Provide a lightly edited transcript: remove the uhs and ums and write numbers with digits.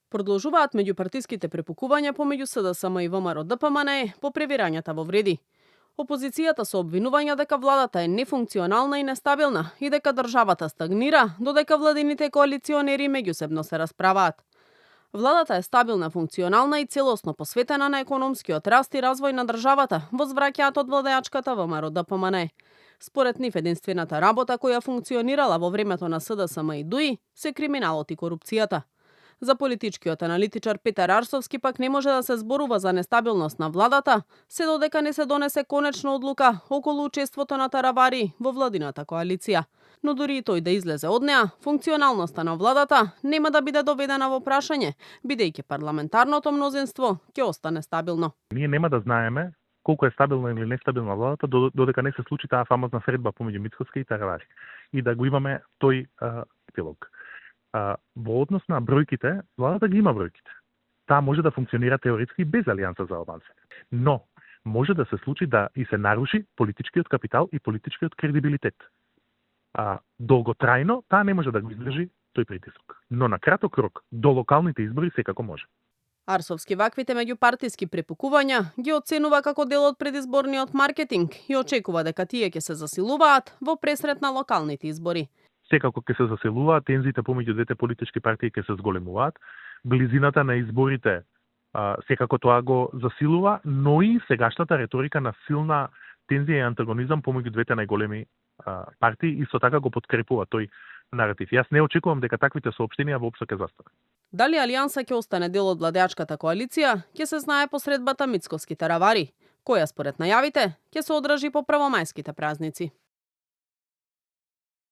Продолжуваат меѓупартиските препукувања помеѓу СДСМ и ВМРО-ДПМНЕ по превирањата во вреди. Опозицијата со обвинувања дека владата е нефункционална и нестабилна и дека државата стагнира, додека владините коалиционери меѓусебно се расправаат. Владата е стабилна, функционална и целосно посветена на економскиот раст и развој на државата, возвраќаат од владеачката ВМРО-ДПМНЕ. Според нив единствената работа која функционирала во времето на СДСМ и ДУИ се криминалот и корупцијата. За политичкиот аналитичар Петар Арсовски пак не може да се зборува за нестабилност на владата, се додека не се донесе конечна одлука околу учеството на Таравари во владината коалиција. Но дури и тој да излезе од неа, функционалноста на владата нема да биде доведена во прашање, бидејќи парламентарното мнозинство ќе остане стабилно. Ние нема да знаеме колку е стабилна или нестабилна владата додека не се случи таа фамозна средба помеѓу Мицкоски и Таравари и да го имаме тој епилог. Во однос на бројките, владата ги има бројките. Таа може да функционира теоретски без алијанса за Албанци. Но може да се случи да и се наруши политичкиот капитал и политичкиот кредибилитет. Долготрајно таа не може да го издржи тој притисок. Но на краток рок, до локалните избори секако може. Арсовски ваквите меѓупартиски препукувања ги оценува како дел од предизборниот маркетинг и очекува дека тие ќе се засилуваат во пресрет на локалните избори. Секако ќе се засилуваат, тензиите помеѓу двете политички партии ќе се зголемуваат, близината на изборите секако тоа го засилува, но и сегашната реторика на силна тензија и антагонизам помеѓу двете најголеми партии исто така го подкрепува тој наратив. Јас не очекувам дека таквите соопштенија воопшто ќе застанат. Дали Алијанса ќе остане дел од владеачката коалиција, ќе се знае по средбата Мицкоски Таравари, која според најавите ќе се одржи по првомајските празници.